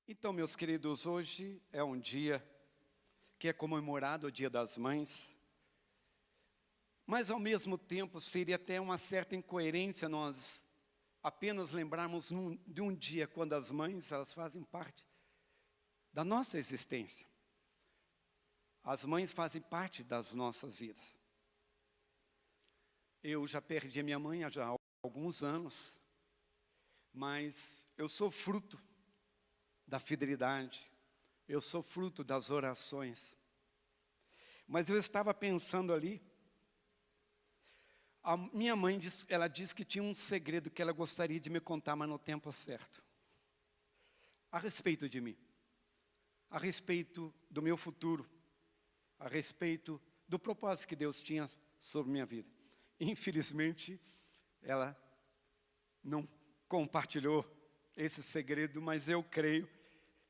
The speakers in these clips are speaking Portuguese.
Então, meus queridos, hoje é um dia que é comemorado o Dia das Mães, mas ao mesmo tempo seria até uma certa incoerência nós apenas lembrarmos de um dia quando as mães, elas fazem parte da nossa existência. As mães fazem parte das nossas vidas. Eu já perdi a minha mãe há já alguns anos, mas eu sou fruto da fidelidade, eu sou fruto das orações. Mas eu estava pensando ali, a minha mãe, ela disse que tinha um segredo que ela gostaria de me contar, mas no tempo certo. A respeito de mim, a respeito do meu futuro, a respeito do propósito que Deus tinha sobre minha vida. Infelizmente, ela não compartilhou esse segredo, mas eu creio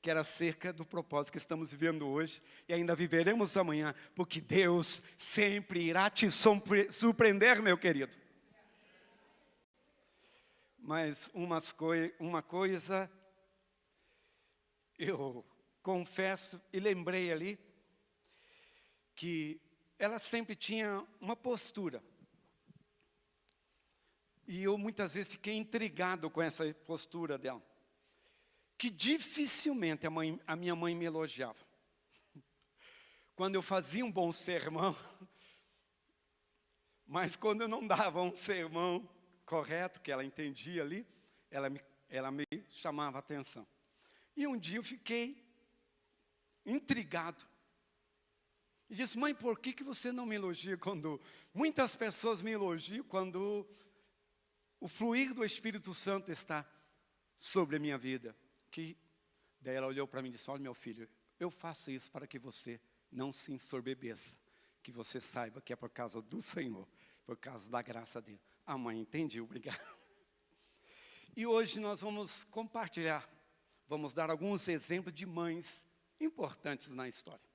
que era acerca do propósito que estamos vivendo hoje e ainda viveremos amanhã, porque Deus sempre irá te surpreender, meu querido. Mas uma coisa, eu confesso e lembrei ali, que ela sempre tinha uma postura. E eu muitas vezes fiquei intrigado com essa postura dela. Que dificilmente a minha mãe me elogiava. Quando eu fazia um bom sermão, mas quando eu não dava um sermão correto, que ela entendia ali, ela me chamava a atenção. E um dia eu fiquei intrigado. E disse: mãe, por que você não me elogia quando muitas pessoas me elogiam, quando o fluir do Espírito Santo está sobre a minha vida? Daí ela olhou para mim e disse: olha, meu filho, eu faço isso para que você não se ensorbebeça, que você saiba que é por causa do Senhor, por causa da graça dele. Ah, mãe, entendi, obrigado. E hoje nós vamos compartilhar, vamos dar alguns exemplos de mães importantes na história.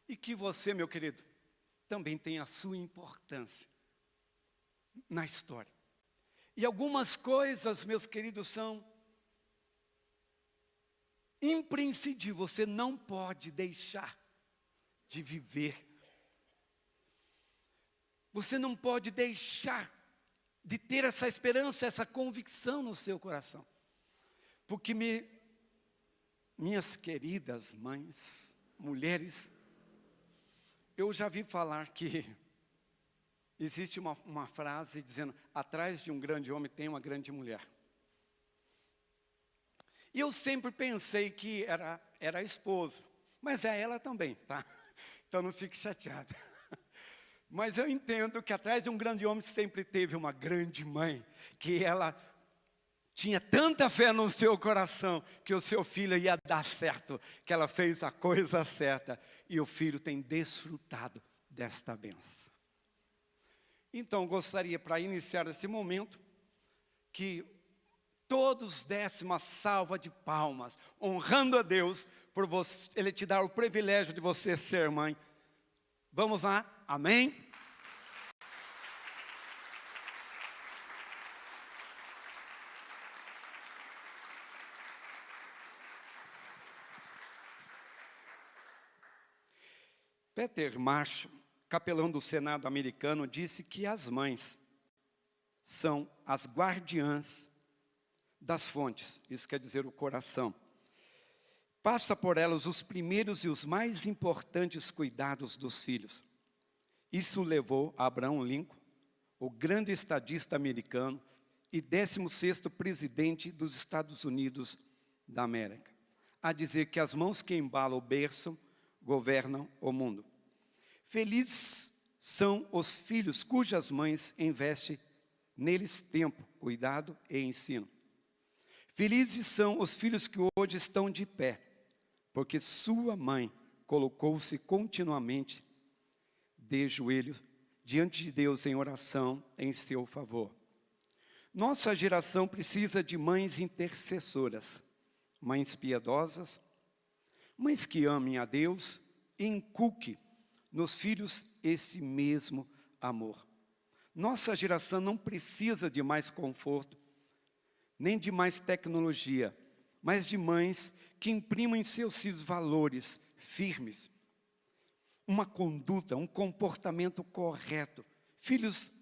E que você, meu querido, também tem a sua importância na história. E algumas coisas, meus queridos, são imprescindíveis. Você não pode deixar de viver. Você não pode deixar de ter essa esperança, essa convicção no seu coração. Porque minhas queridas mães, mulheres, eu já vi falar que existe uma frase dizendo: atrás de um grande homem tem uma grande mulher. E eu sempre pensei que era a esposa, mas é ela também, tá? Então não fique chateada. Mas eu entendo que atrás de um grande homem sempre teve uma grande mãe, que ela tinha tanta fé no seu coração, que o seu filho ia dar certo, que ela fez a coisa certa, e o filho tem desfrutado desta bênção. Então, gostaria, para iniciar esse momento, que todos dessem uma salva de palmas, honrando a Deus, por Ele te dar o privilégio de você ser mãe. Vamos lá? Amém? Peter Marshall, capelão do Senado americano, disse que as mães são as guardiãs das fontes, isso quer dizer o coração. Passa por elas os primeiros e os mais importantes cuidados dos filhos. Isso levou a Abraham Lincoln, o grande estadista americano e 16º presidente dos Estados Unidos da América, a dizer que as mãos que embalam o berço governam o mundo. Felizes são os filhos cujas mães investem neles tempo, cuidado e ensino. Felizes são os filhos que hoje estão de pé, porque sua mãe colocou-se continuamente de joelhos diante de Deus em oração em seu favor. Nossa geração precisa de mães intercessoras, mães piedosas, mães que amem a Deus e inculquem nos filhos esse mesmo amor. Nossa geração não precisa de mais conforto, nem de mais tecnologia, mas de mães que imprimam em seus filhos valores firmes, uma conduta, um comportamento correto. Filhos,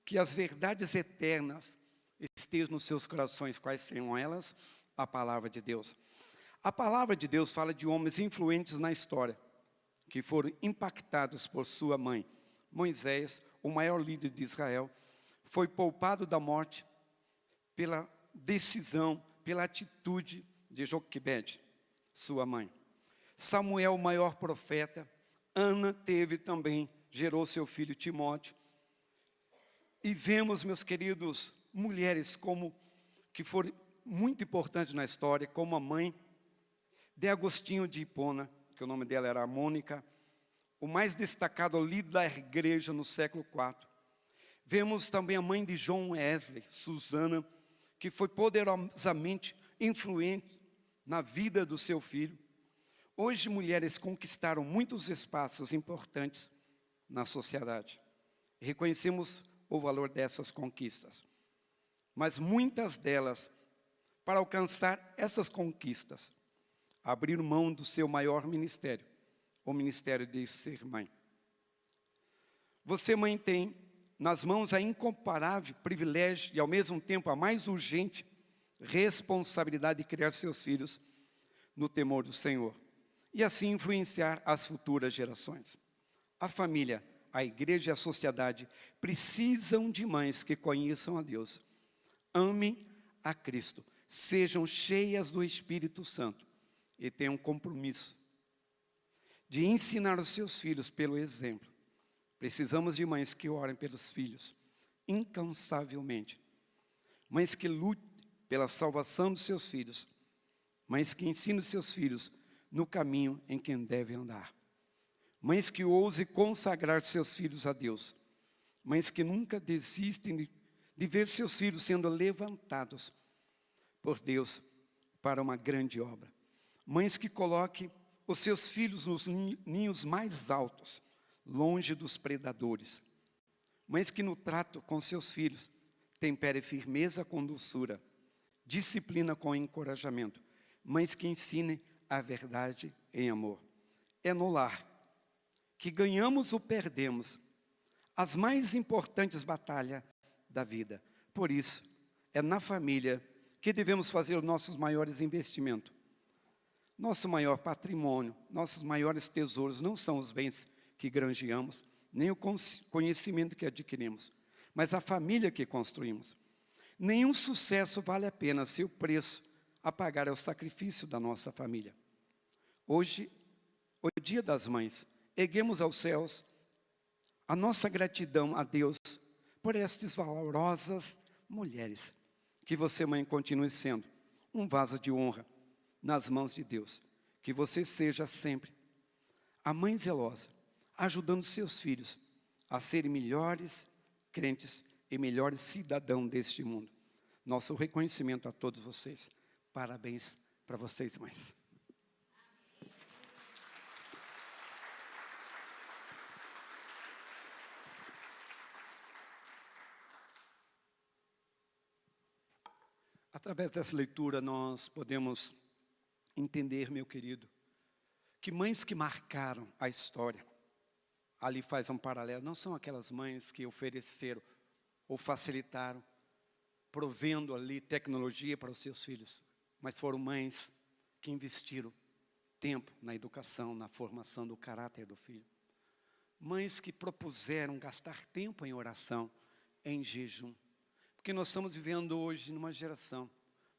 que as verdades eternas estejam nos seus corações. Quais são elas? A palavra de Deus. A palavra de Deus fala de homens influentes na história, que foram impactados por sua mãe. Moisés, o maior líder de Israel, foi poupado da morte pela decisão, pela atitude de Joquebede, sua mãe. Samuel, o maior profeta. Ana gerou seu filho Timóteo. E vemos, meus queridos, mulheres que foram muito importantes na história, como a mãe de Agostinho de Hipona, que o nome dela era Mônica, o mais destacado líder da igreja no século IV. Vemos também a mãe de John Wesley, Susana, que foi poderosamente influente na vida do seu filho. Hoje, mulheres conquistaram muitos espaços importantes na sociedade. Reconhecemos o valor dessas conquistas. Mas muitas delas, para alcançar essas conquistas, abriram mão do seu maior ministério, o ministério de ser mãe. Você, mãe, tem nas mãos a incomparável privilégio e, ao mesmo tempo, a mais urgente responsabilidade de criar seus filhos no temor do Senhor e assim influenciar as futuras gerações. A família, a igreja e a sociedade precisam de mães que conheçam a Deus, amem a Cristo, sejam cheias do Espírito Santo e tenham um compromisso de ensinar os seus filhos pelo exemplo. Precisamos de mães que orem pelos filhos incansavelmente, mães que lutem pela salvação dos seus filhos, mães que ensinem os seus filhos no caminho em que devem andar, mães que ousem consagrar seus filhos a Deus, mães que nunca desistem de ver seus filhos sendo levantados por Deus para uma grande obra, mães que coloquem os seus filhos nos ninhos mais altos, longe dos predadores, mães que no trato com seus filhos temperem firmeza com doçura, disciplina com encorajamento, mães que ensinem a verdade em amor. É no lar que ganhamos ou perdemos as mais importantes batalhas da vida. Por isso, é na família que devemos fazer os nossos maiores investimentos. Nosso maior patrimônio, nossos maiores tesouros não são os bens que granjeamos, nem o conhecimento que adquirimos, mas a família que construímos. Nenhum sucesso vale a pena se o preço a pagar é o sacrifício da nossa família. Hoje, o Dia das Mães, erguemos aos céus a nossa gratidão a Deus por estas valorosas mulheres. Que você, mãe, continue sendo um vaso de honra nas mãos de Deus. Que você seja sempre a mãe zelosa, ajudando seus filhos a serem melhores crentes e melhores cidadãos deste mundo. Nosso reconhecimento a todos vocês. Parabéns para vocês, mães. Através dessa leitura nós podemos entender, meu querido, que mães que marcaram a história, ali faz um paralelo, não são aquelas mães que ofereceram ou facilitaram, provendo ali tecnologia para os seus filhos, mas foram mães que investiram tempo na educação, na formação do caráter do filho. Mães que propuseram gastar tempo em oração, em jejum. Porque nós estamos vivendo hoje numa geração,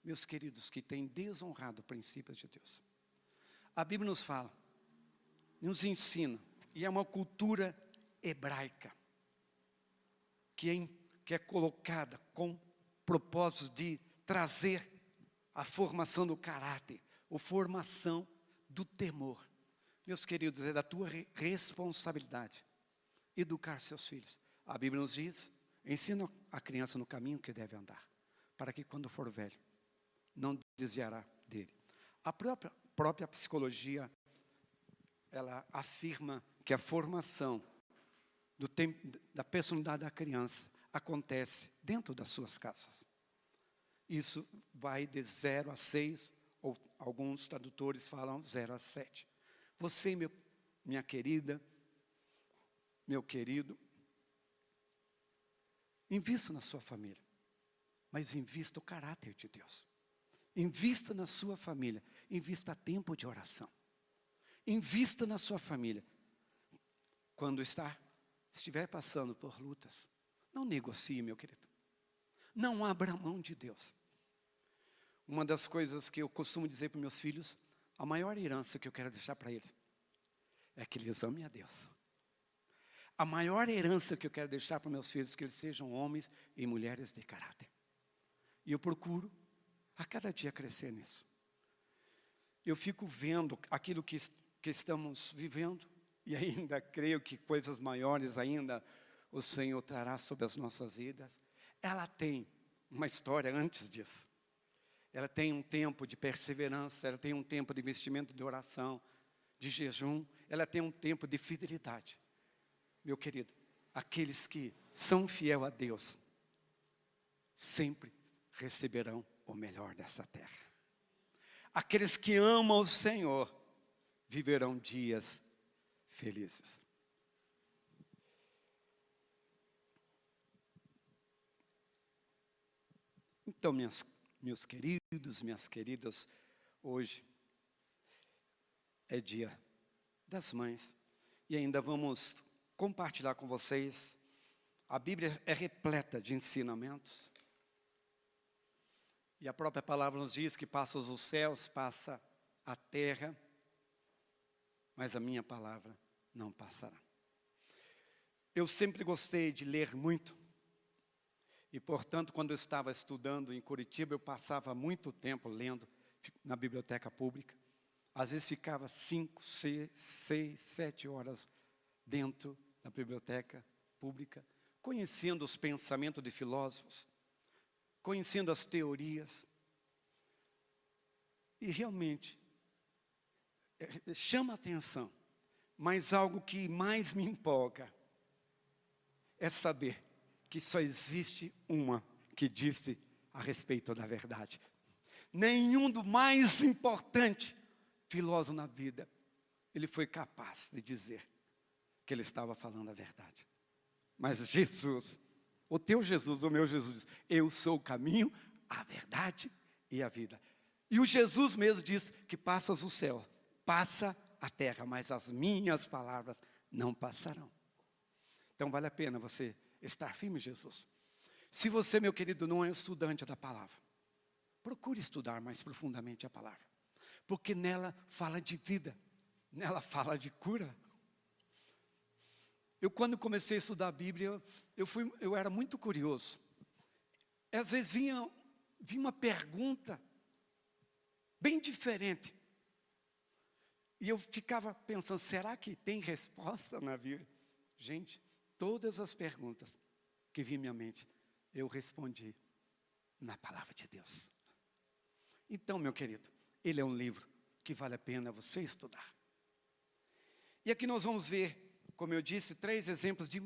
meus queridos, que tem desonrado princípios de Deus. A Bíblia nos fala, nos ensina, e é uma cultura hebraica, que é colocada com propósito de trazer a formação do caráter, a formação do temor. Meus queridos, é da tua responsabilidade educar seus filhos. A Bíblia nos diz, ensina a criança no caminho que deve andar, para que quando for velho, não desviará dele. A própria psicologia, ela afirma que a formação da personalidade da criança acontece dentro das suas casas. Isso vai de 0 a 6 ou alguns tradutores falam 0 a 7. Você, minha querida, meu querido, invista na sua família, mas invista o caráter de Deus. Invista na sua família, invista tempo de oração. Invista na sua família. Quando estiver passando por lutas, não negocie, meu querido. Não abra mão de Deus. Uma das coisas que eu costumo dizer para meus filhos, a maior herança que eu quero deixar para eles, é que eles amem a Deus. A maior herança que eu quero deixar para meus filhos é que eles sejam homens e mulheres de caráter. E eu procuro, a cada dia, crescer nisso. Eu fico vendo aquilo que estamos vivendo, e ainda creio que coisas maiores ainda o Senhor trará sobre as nossas vidas. Ela tem uma história antes disso. Ela tem um tempo de perseverança, ela tem um tempo de investimento de oração, de jejum, ela tem um tempo de fidelidade. Meu querido, aqueles que são fiel a Deus, sempre receberão o melhor dessa terra. Aqueles que amam o Senhor, viverão dias felizes. Então, meus queridos, minhas queridas, hoje é dia das mães. E ainda vamos compartilhar com vocês. A Bíblia é repleta de ensinamentos. E a própria palavra nos diz que passa os céus, passa a terra, mas a minha palavra não passará. Eu sempre gostei de ler muito. E, portanto, quando eu estava estudando em Curitiba, eu passava muito tempo lendo na biblioteca pública. Às vezes ficava 5, 6, 7 horas dentro da biblioteca pública, conhecendo os pensamentos de filósofos, conhecendo as teorias. E realmente, chama a atenção, mas algo que mais me empolga é saber que só existe uma que disse a respeito da verdade. Nenhum do mais importante filósofo na vida, ele foi capaz de dizer que ele estava falando a verdade. Mas Jesus, o teu Jesus, o meu Jesus, diz, eu sou o caminho, a verdade e a vida. E o Jesus mesmo diz que passas o céu, passa a terra, mas as minhas palavras não passarão. Então vale a pena você estar firme em Jesus. Se você, meu querido, não é estudante da palavra, procure estudar mais profundamente a palavra, porque nela fala de vida, nela fala de cura. Eu, quando comecei a estudar a Bíblia, eu era muito curioso. Às vezes vinha uma pergunta bem diferente, e eu ficava pensando, será que tem resposta na Bíblia? Gente, todas as perguntas que vinham à minha mente, eu respondi na palavra de Deus. Então, meu querido, ele é um livro que vale a pena você estudar. E aqui nós vamos ver, como eu disse, 3 exemplos de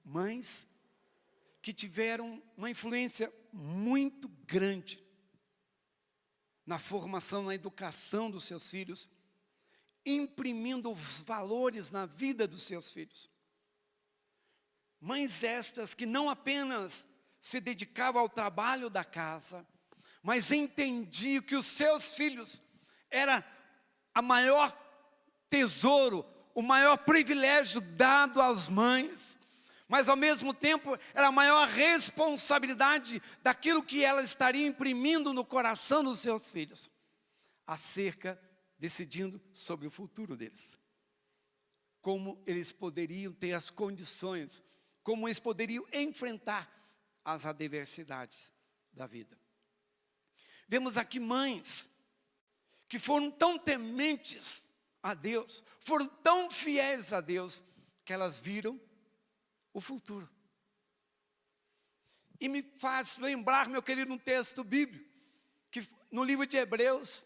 mães que tiveram uma influência muito grande na formação, na educação dos seus filhos, imprimindo os valores na vida dos seus filhos. Mães estas que não apenas se dedicavam ao trabalho da casa, mas entendiam que os seus filhos era a maior tesouro, o maior privilégio dado às mães, mas ao mesmo tempo era a maior responsabilidade daquilo que ela estaria imprimindo no coração dos seus filhos, decidindo sobre o futuro deles. Como eles poderiam ter as condições, como eles poderiam enfrentar as adversidades da vida. Vemos aqui mães que foram tão tementes a Deus, foram tão fiéis a Deus, que elas viram o futuro. E me faz lembrar, meu querido, um texto bíblico, que no livro de Hebreus,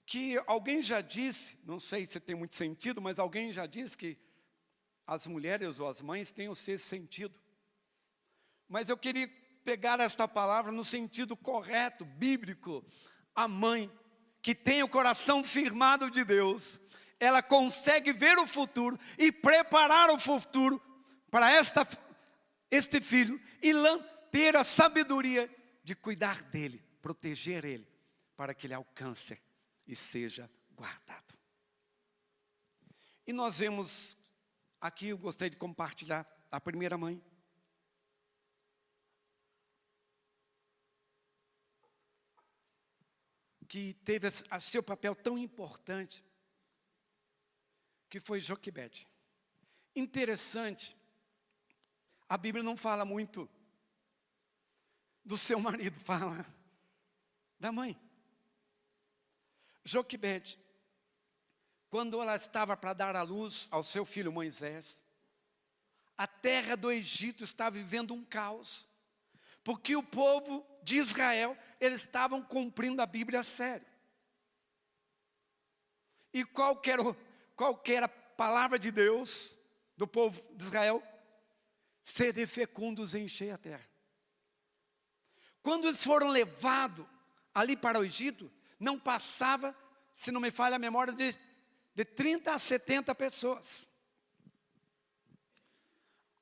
que alguém já disse, não sei se tem muito sentido, mas alguém já disse que as mulheres ou as mães têm o sexto sentido. Mas eu queria pegar esta palavra no sentido correto, bíblico. A mãe que tem o coração firmado de Deus, ela consegue ver o futuro e preparar o futuro para este filho e ter a sabedoria de cuidar dele, proteger ele, para que ele alcance e seja guardado. E nós vemos, aqui eu gostaria de compartilhar a primeira mãe. Que teve seu papel tão importante, que foi Joquebede. Interessante, a Bíblia não fala muito do seu marido, fala da mãe. Joquebede, quando ela estava para dar à luz ao seu filho Moisés, a terra do Egito estava vivendo um caos, porque o povo de Israel, eles estavam cumprindo a Bíblia a sério. E qual que era a palavra de Deus do povo de Israel? Sede fecundos e enchei a terra. Quando eles foram levados ali para o Egito, não passava, se não me falha a memória, de 30 a 70 pessoas.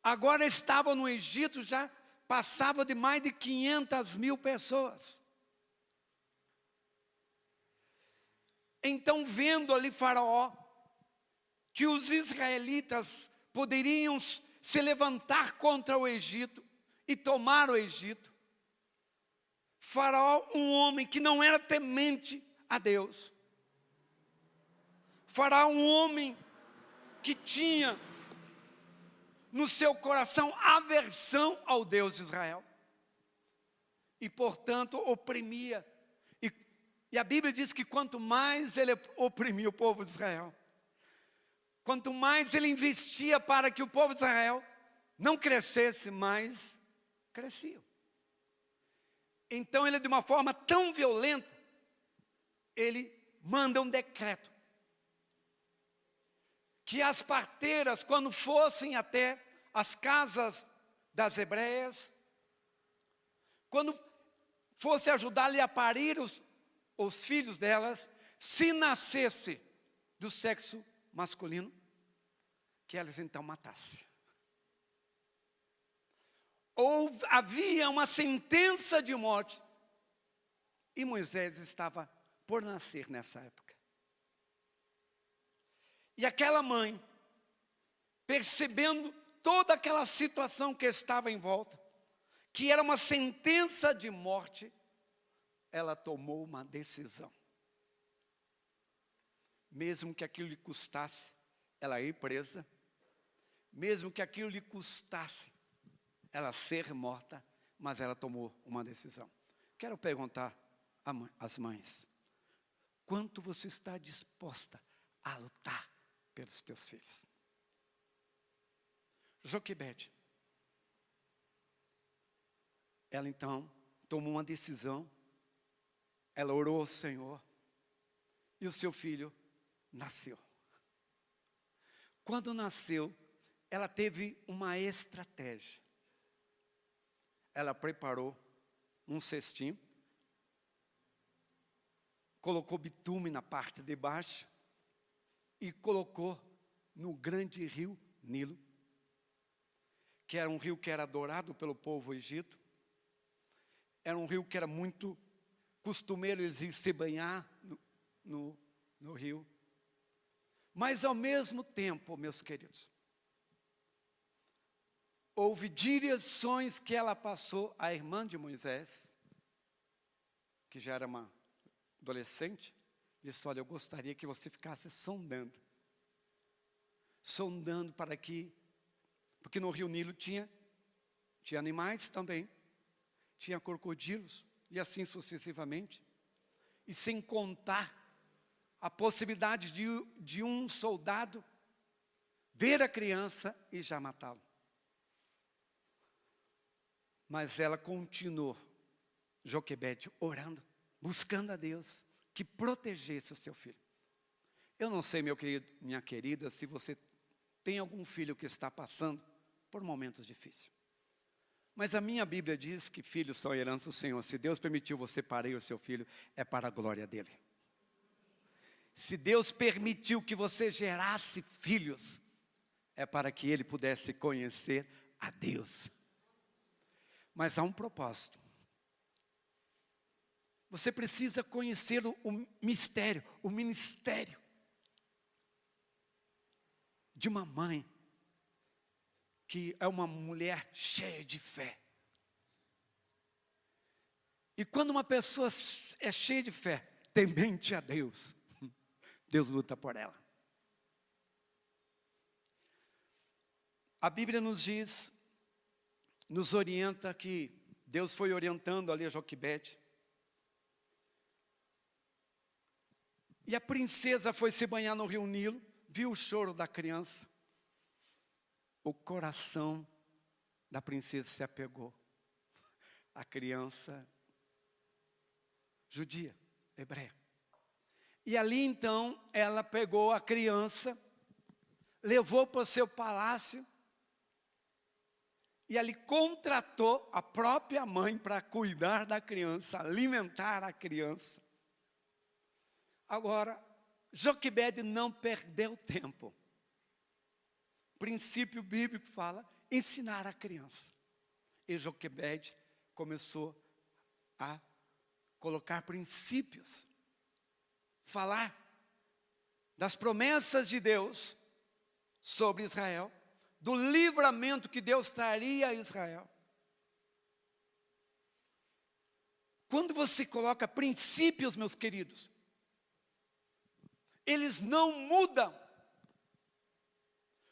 Agora estavam no Egito, já passava de mais de 500 mil pessoas. Então, vendo ali Faraó, que os israelitas poderiam se levantar contra o Egito e tomar o Egito, Faraó, um homem que não era temente a Deus, Faraó, um homem que tinha no seu coração aversão ao Deus de Israel, e portanto oprimia, e a Bíblia diz que quanto mais ele oprimia o povo de Israel, quanto mais ele investia para que o povo de Israel não crescesse, mais crescia. Então ele, de uma forma tão violenta, ele manda um decreto, que as parteiras, quando fossem até as casas das hebreias, quando fosse ajudar-lhe a parir os filhos delas, se nascesse do sexo masculino, que elas então matassem. Havia uma sentença de morte, e Moisés estava por nascer nessa época. E aquela mãe, percebendo toda aquela situação que estava em volta, que era uma sentença de morte, ela tomou uma decisão. Mesmo que aquilo lhe custasse ela ir presa, mesmo que aquilo lhe custasse ela ser morta, mas ela tomou uma decisão. Quero perguntar às mães: quanto você está disposta a lutar pelos teus filhos? Joquebede, ela então tomou uma decisão, ela orou ao Senhor, e o seu filho nasceu. Quando nasceu, ela teve uma estratégia. Ela preparou um cestinho, colocou bitume na parte de baixo e colocou no grande rio Nilo, que era um rio que era adorado pelo povo egito. Era um rio que era muito costumeiro eles ir se banhar no rio. Mas ao mesmo tempo, meus queridos, houve direções que ela passou à irmã de Moisés, que já era uma adolescente, disse: olha, eu gostaria que você ficasse sondando para que, porque no rio Nilo tinha animais também, tinha crocodilos, e assim sucessivamente, e sem contar a possibilidade de um soldado ver a criança e já matá-lo. Mas ela continuou, Joquebede, orando, buscando a Deus que protegesse o seu filho. Eu não sei, meu querido, minha querida, se você tem algum filho que está passando por momentos difíceis. Mas a minha Bíblia diz que filhos são herança do Senhor. Se Deus permitiu você parir o seu filho, é para a glória dele. Se Deus permitiu que você gerasse filhos, é para que ele pudesse conhecer a Deus. Mas há um propósito. Você precisa conhecer o mistério, o ministério de uma mãe que é uma mulher cheia de fé. E quando uma pessoa é cheia de fé, temente a Deus, Deus luta por ela. A Bíblia nos diz, nos orienta que Deus foi orientando ali a Joquebede. E a princesa foi se banhar no rio Nilo, viu o choro da criança. O coração da princesa se apegou à criança judia, hebreia. E ali então ela pegou a criança, levou para o seu palácio e ali contratou a própria mãe para cuidar da criança, alimentar a criança. Agora, Joquebede não perdeu tempo. O princípio bíblico fala ensinar a criança. E Joquebede começou a colocar princípios, falar das promessas de Deus sobre Israel, do livramento que Deus traria a Israel. Quando você coloca princípios, meus queridos, eles não mudam.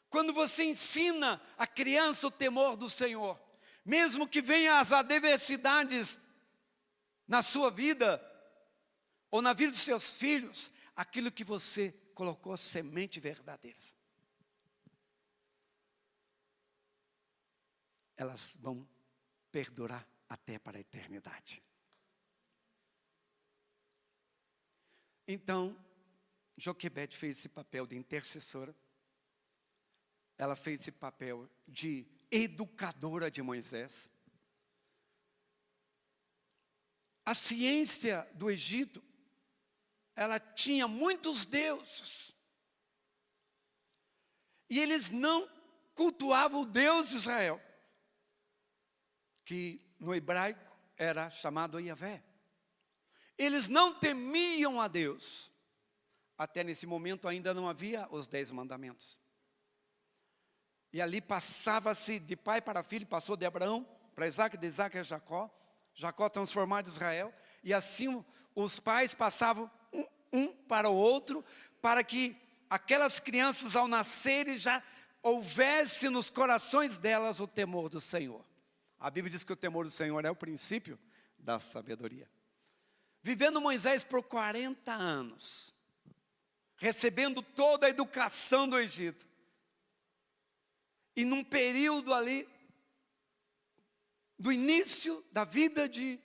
Quando você ensina a criança o temor do Senhor, mesmo que venham as adversidades na sua vida, ou na vida dos seus filhos, aquilo que você colocou semente verdadeiras, elas vão perdurar até para a eternidade. Então, Joquebede fez esse papel de intercessora. Ela fez esse papel de educadora de Moisés. A ciência do Egito, ela tinha muitos deuses. E eles não cultuavam o Deus de Israel, que no hebraico era chamado Yahvé. Eles não temiam a Deus. Até nesse momento ainda não havia os 10 mandamentos. E ali passava-se de pai para filho, passou de Abraão para Isaac, de Isaac a Jacó. Jacó transformado em Israel. E assim os pais passavam um para o outro, para que aquelas crianças ao nascerem já houvesse nos corações delas o temor do Senhor. A Bíblia diz que o temor do Senhor é o princípio da sabedoria. Vivendo Moisés por 40 anos, recebendo toda a educação do Egito, e num período ali, do início da vida de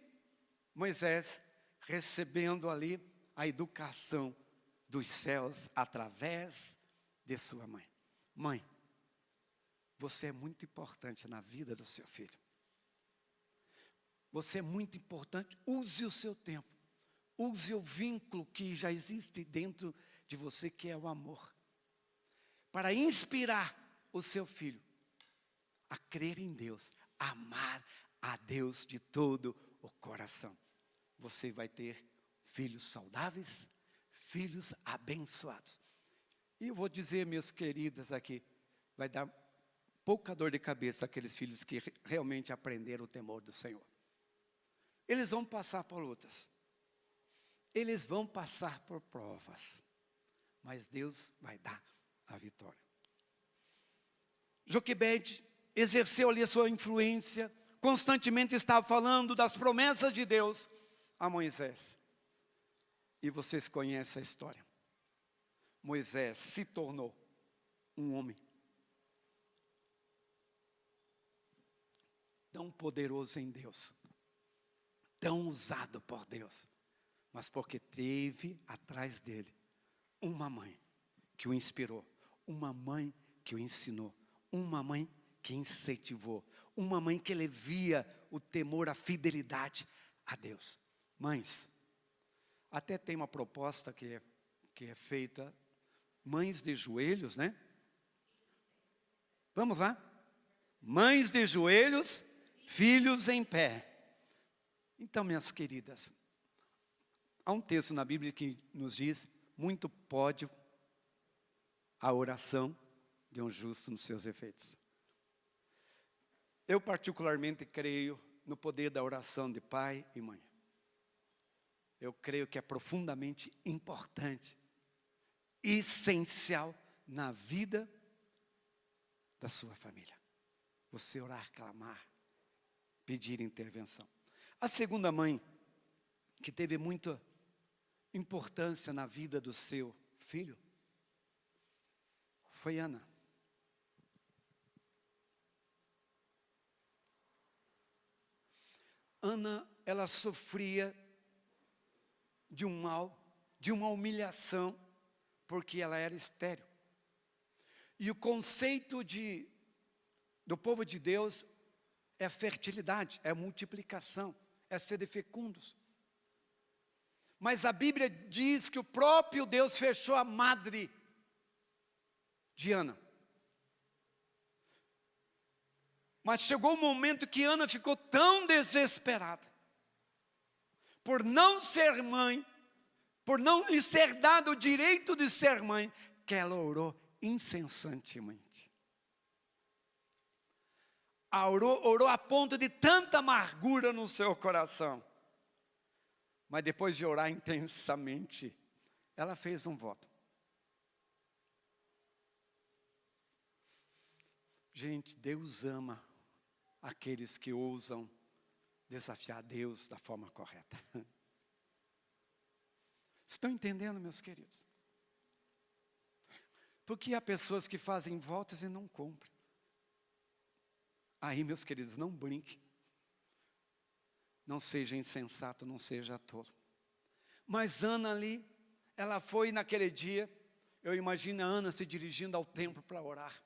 Moisés, recebendo ali a educação dos céus através de sua mãe. Mãe, você é muito importante na vida do seu filho. Você é muito importante, use o seu tempo. Use o vínculo que já existe dentro de você, que é o amor, para inspirar o seu filho a crer em Deus, a amar a Deus de todo o coração. Você vai ter filhos saudáveis, filhos abençoados. E eu vou dizer, meus queridas aqui, vai dar pouca dor de cabeça àqueles filhos que realmente aprenderam o temor do Senhor. Eles vão passar por lutas. Eles vão passar por provas. Mas Deus vai dar a vitória. Joquebede exerceu ali a sua influência, constantemente estava falando das promessas de Deus a Moisés. E vocês conhecem a história. Moisés se tornou um homem tão poderoso em Deus, tão usado por Deus, mas porque teve atrás dele uma mãe que o inspirou, uma mãe que o ensinou, uma mãe que incentivou, uma mãe que ele via o temor, a fidelidade a Deus. Mães, até tem uma proposta que é feita, mães de joelhos, né? Vamos lá? Mães de joelhos, filhos em pé. Então, minhas queridas, há um texto na Bíblia que nos diz, muito pode a oração de um justo nos seus efeitos. Eu particularmente creio no poder da oração de pai e mãe. Eu creio que é profundamente importante, essencial na vida da sua família. Você orar, clamar, pedir intervenção. A segunda mãe, que teve muita importância na vida do seu filho, foi Ana. Ana, ela sofria de um mal, de uma humilhação, porque ela era estéril. E o conceito do povo de Deus é fertilidade, é multiplicação, é ser fecundos. Mas a Bíblia diz que o próprio Deus fechou a madre de Ana. Mas chegou um momento que Ana ficou tão desesperada, por não ser mãe, por não lhe ser dado o direito de ser mãe, que ela orou incessantemente. Orou a ponto de tanta amargura no seu coração. Mas depois de orar intensamente, ela fez um voto. Gente, Deus ama aqueles que ousam desafiar Deus da forma correta. Estão entendendo, meus queridos? Porque há pessoas que fazem votos e não cumprem. Aí, meus queridos, não brinque. Não seja insensato, não seja tolo. Mas Ana ali, ela foi naquele dia, eu imagino a Ana se dirigindo ao templo para orar.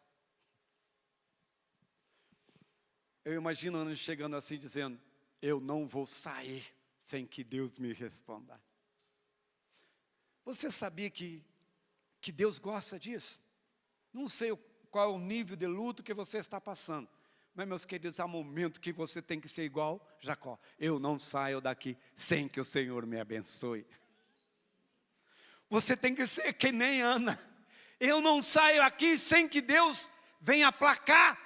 Eu imagino a Ana chegando assim dizendo, eu não vou sair sem que Deus me responda. Você sabia que Deus gosta disso? Não sei qual é o nível de luto que você está passando. Mas, meus queridos, há momento que você tem que ser igual Jacó. Eu não saio daqui sem que o Senhor me abençoe. Você tem que ser que nem Ana. Eu não saio aqui sem que Deus venha aplacar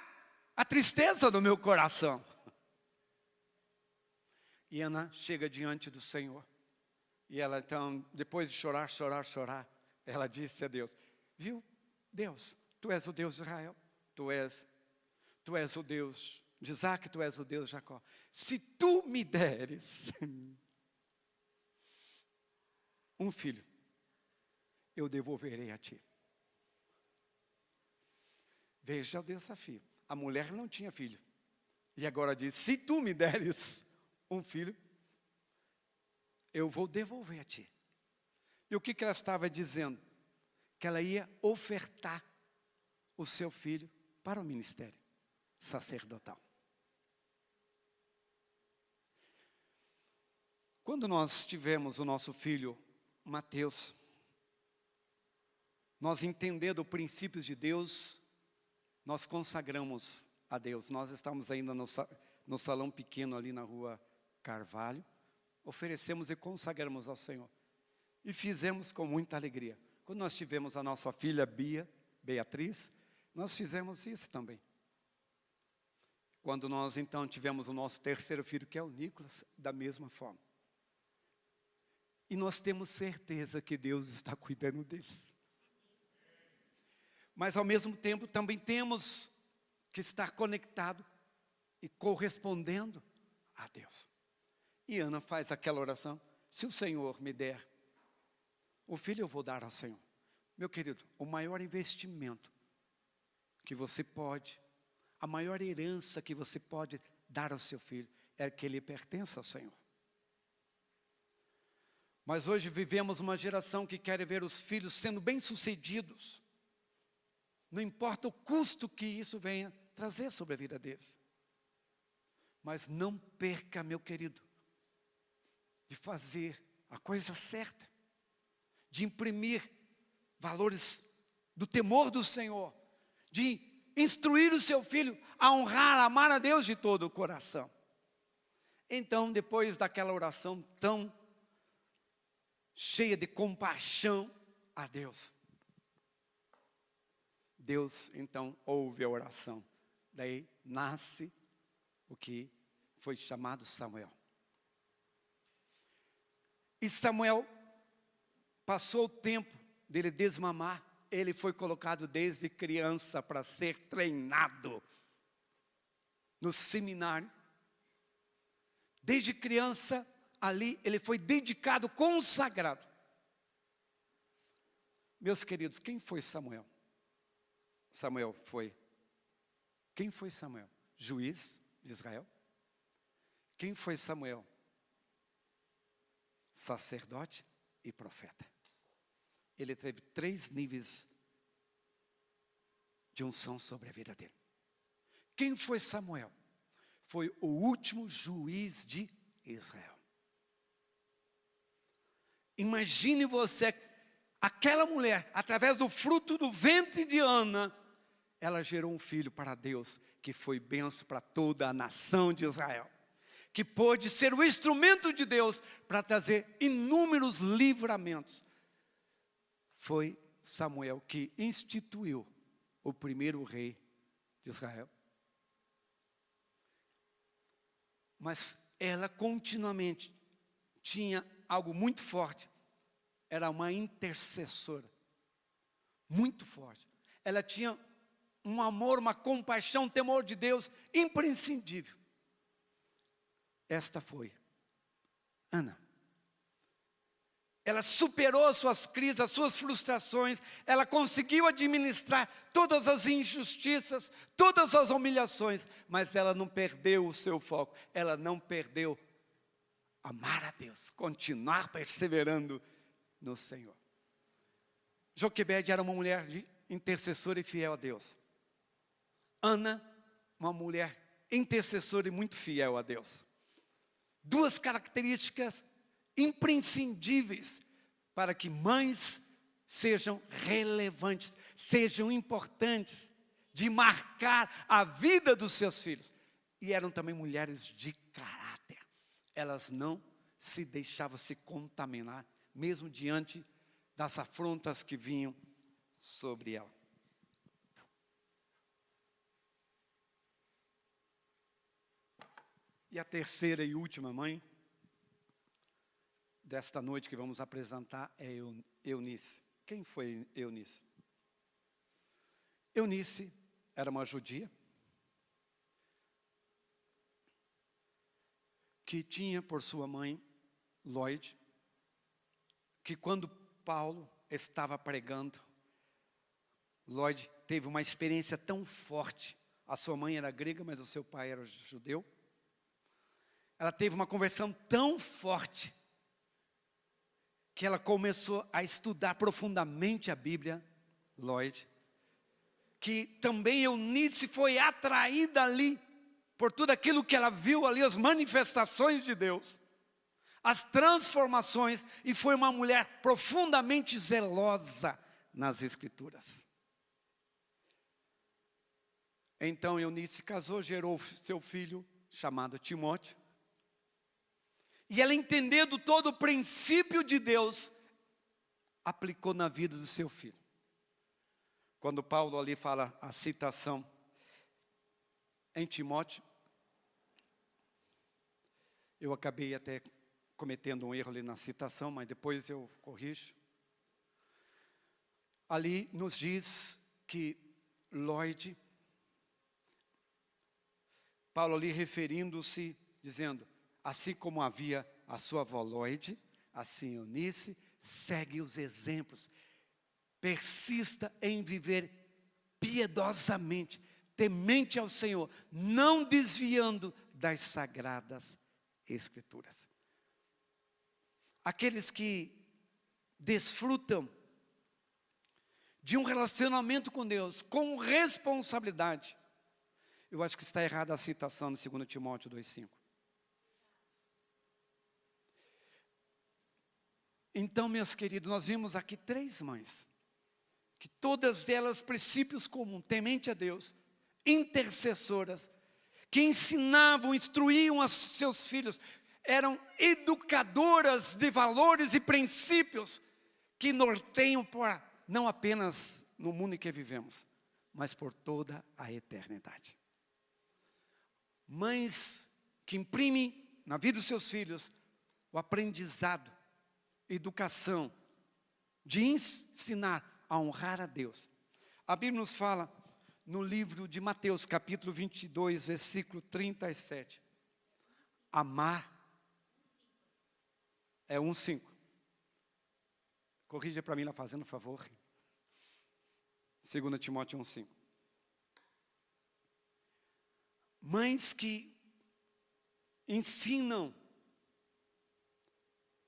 a tristeza do meu coração. E Ana chega diante do Senhor. E ela então, depois de chorar, ela disse a Deus, viu, Deus, Tu és o Deus de Israel, Tu és o Deus de Isaac, Tu és o Deus de Jacó. Se Tu me deres um filho, eu devolverei a Ti. Veja o desafio. A mulher não tinha filho. E agora diz, se Tu me deres um filho, eu vou devolver a Ti. E o que ela estava dizendo? Que ela ia ofertar o seu filho para o ministério sacerdotal. Quando nós tivemos o nosso filho Mateus, nós entendendo os princípios de Deus, nós consagramos a Deus. Nós estamos ainda no salão pequeno ali na rua Carvalho, oferecemos e consagramos ao Senhor. E fizemos com muita alegria. Quando nós tivemos a nossa filha Beatriz, nós fizemos isso também. Quando nós então tivemos o nosso terceiro filho, que é o Nicolas, da mesma forma. E nós temos certeza que Deus está cuidando deles. Mas ao mesmo tempo também temos que estar conectado e correspondendo a Deus. E Ana faz aquela oração, se o Senhor me der o filho, eu vou dar ao Senhor. Meu querido, o maior investimento que você pode, a maior herança que você pode dar ao seu filho, é que ele pertença ao Senhor. Mas hoje vivemos uma geração que quer ver os filhos sendo bem-sucedidos. Não importa o custo que isso venha trazer sobre a vida deles. Mas não perca, meu querido, de fazer a coisa certa, de imprimir valores do temor do Senhor, de instruir o seu filho a honrar, a amar a Deus de todo o coração. Então, depois daquela oração tão cheia de compaixão a Deus, Deus então ouve a oração. Daí nasce o que foi chamado Samuel. E Samuel passou o tempo dele desmamar. Ele foi colocado desde criança para ser treinado no seminário. Desde criança, ali, ele foi dedicado, consagrado. Meus queridos, quem foi Samuel? Quem foi Samuel? Juiz de Israel? Quem foi Samuel? Sacerdote e profeta. Ele teve 3 níveis de unção sobre a vida dele. Quem foi Samuel? Foi o último juiz de Israel. Imagine você, aquela mulher, através do fruto do ventre de Ana, ela gerou um filho para Deus, que foi bênção para toda a nação de Israel, que pôde ser o instrumento de Deus para trazer inúmeros livramentos. Foi Samuel que instituiu o primeiro rei de Israel. Mas ela continuamente tinha algo muito forte. Era uma intercessora, muito forte. Ela tinha um amor, uma compaixão, um temor de Deus imprescindível. Esta foi Ana. Ela superou as suas crises, as suas frustrações. Ela conseguiu administrar todas as injustiças, todas as humilhações. Mas ela não perdeu o seu foco. Ela não perdeu amar a Deus, continuar perseverando no Senhor. Joquebede era uma mulher intercessora e fiel a Deus. Ana, uma mulher intercessora e muito fiel a Deus. 2 características imprescindíveis para que mães sejam relevantes, sejam importantes, de marcar a vida dos seus filhos. E eram também mulheres de caráter. Elas não se deixavam se contaminar, mesmo diante das afrontas que vinham sobre ela. E a terceira e última mãe desta noite que vamos apresentar é Eunice. Quem foi Eunice? Eunice era uma judia que tinha por sua mãe Lloyd, que quando Paulo estava pregando, Lloyd teve uma experiência tão forte. A sua mãe era grega, mas o seu pai era judeu. Ela teve uma conversão tão forte que ela começou a estudar profundamente a Bíblia, Lloyd, que também Eunice foi atraída ali por tudo aquilo que ela viu ali, as manifestações de Deus, as transformações, e foi uma mulher profundamente zelosa nas Escrituras. Então Eunice casou, gerou seu filho chamado Timóteo. E ela, entendendo todo o princípio de Deus, aplicou na vida do seu filho. Quando Paulo ali fala a citação em Timóteo, eu acabei até cometendo um erro ali na citação, mas depois eu corrijo. Ali nos diz que Lloyd, Paulo ali referindo-se, dizendo: assim como havia a sua avó Lloyd, assim Eunice, segue os exemplos. Persista em viver piedosamente, temente ao Senhor, não desviando das sagradas Escrituras. Aqueles que desfrutam de um relacionamento com Deus, com responsabilidade, Eu acho que está errada a citação no 2 Timóteo 2,5. Então, meus queridos, nós vimos aqui 3 mães, que todas elas, princípios comuns, temente a Deus, intercessoras, que ensinavam, instruíam os seus filhos, eram educadoras de valores e princípios, que norteiam não apenas no mundo em que vivemos, mas por toda a eternidade. Mães que imprimem na vida dos seus filhos o aprendizado, educação, de ensinar a honrar a Deus. A Bíblia nos fala no livro de Mateus, capítulo 22, versículo 37. Amar é 1,5. Corrija para mim lá, fazendo favor. 2 Timóteo 1,5. Mães que ensinam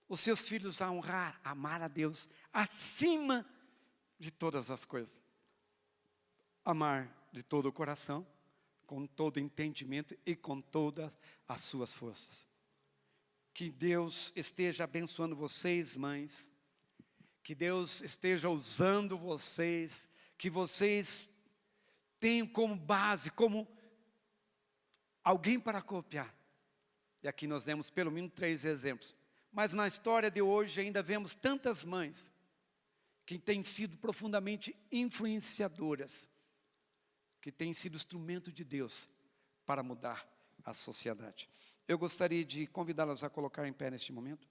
os seus filhos a honrar, a amar a Deus, acima de todas as coisas. Amar de todo o coração, com todo entendimento e com todas as suas forças. Que Deus esteja abençoando vocês, mães. Que Deus esteja usando vocês. Que vocês tenham como base, como alguém para copiar. E aqui nós demos pelo menos 3 exemplos. Mas na história de hoje ainda vemos tantas mães que têm sido profundamente influenciadoras, que têm sido instrumento de Deus para mudar a sociedade. Eu gostaria de convidá-las a colocar em pé neste momento.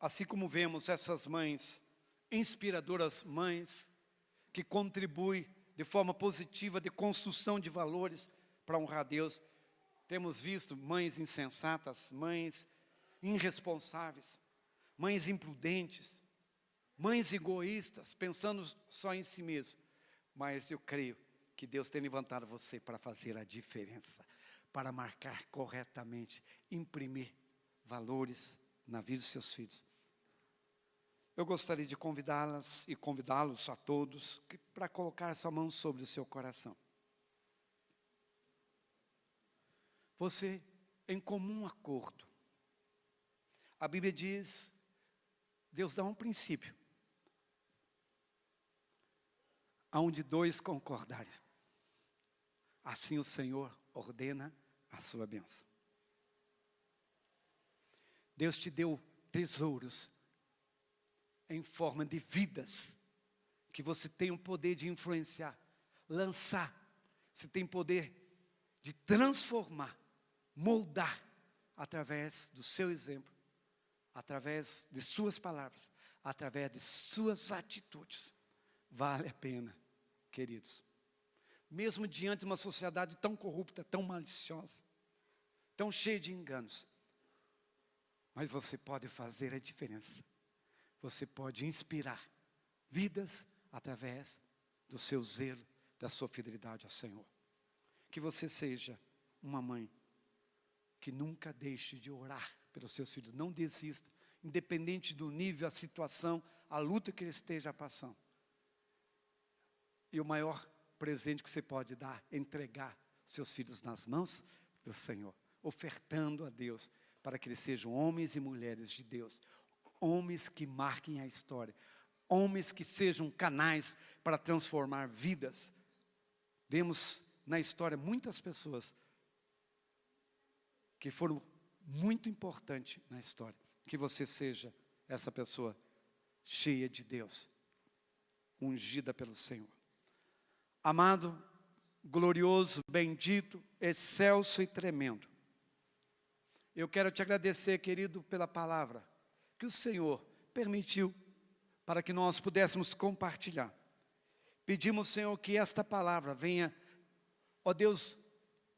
Assim como vemos essas mães, inspiradoras mães, que contribuem de forma positiva de construção de valores para honrar a Deus. Temos visto mães insensatas, mães irresponsáveis, mães imprudentes, mães egoístas, pensando só em si mesmo. Mas eu creio que Deus tem levantado você para fazer a diferença, para marcar corretamente, imprimir valores na vida dos seus filhos. Eu gostaria de convidá-las e convidá-los a todos para colocar sua mão sobre o seu coração. Você, em comum acordo, a Bíblia diz, Deus dá um princípio, aonde 2 concordarem, assim o Senhor ordena a sua bênção. Deus te deu tesouros em forma de vidas, que você tem o poder de influenciar, lançar, você tem poder de transformar, moldar, através do seu exemplo, através de suas palavras, através de suas atitudes. Vale a pena, queridos, mesmo diante de uma sociedade tão corrupta, tão maliciosa, tão cheia de enganos, mas você pode fazer a diferença. Você pode inspirar vidas através do seu zelo, da sua fidelidade ao Senhor. Que você seja uma mãe que nunca deixe de orar pelos seus filhos. Não desista, independente do nível, a situação, a luta que ele esteja passando. E o maior presente que você pode dar, entregar seus filhos nas mãos do Senhor, ofertando a Deus, para que eles sejam homens e mulheres de Deus, homens que marquem a história, homens que sejam canais para transformar vidas. Vemos na história muitas pessoas que foram muito importantes na história. Que você seja essa pessoa cheia de Deus, ungida pelo Senhor. Amado, glorioso, bendito, excelso e tremendo, eu quero te agradecer, querido, pela palavra que o Senhor permitiu para que nós pudéssemos compartilhar. Pedimos, Senhor, que esta palavra venha, ó Deus,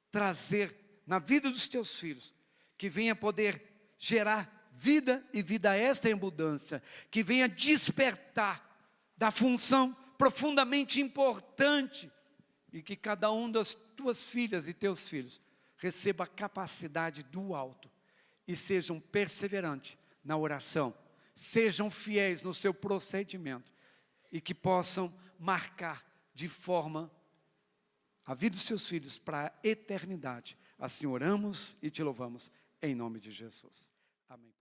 trazer na vida dos teus filhos, que venha poder gerar vida e vida esta em abundância, que venha despertar da função profundamente importante, e que cada um das tuas filhas e teus filhos receba a capacidade do alto, e sejam perseverantes na oração, sejam fiéis no seu procedimento e que possam marcar de forma a vida dos seus filhos para a eternidade. Assim oramos e te louvamos em nome de Jesus. Amém.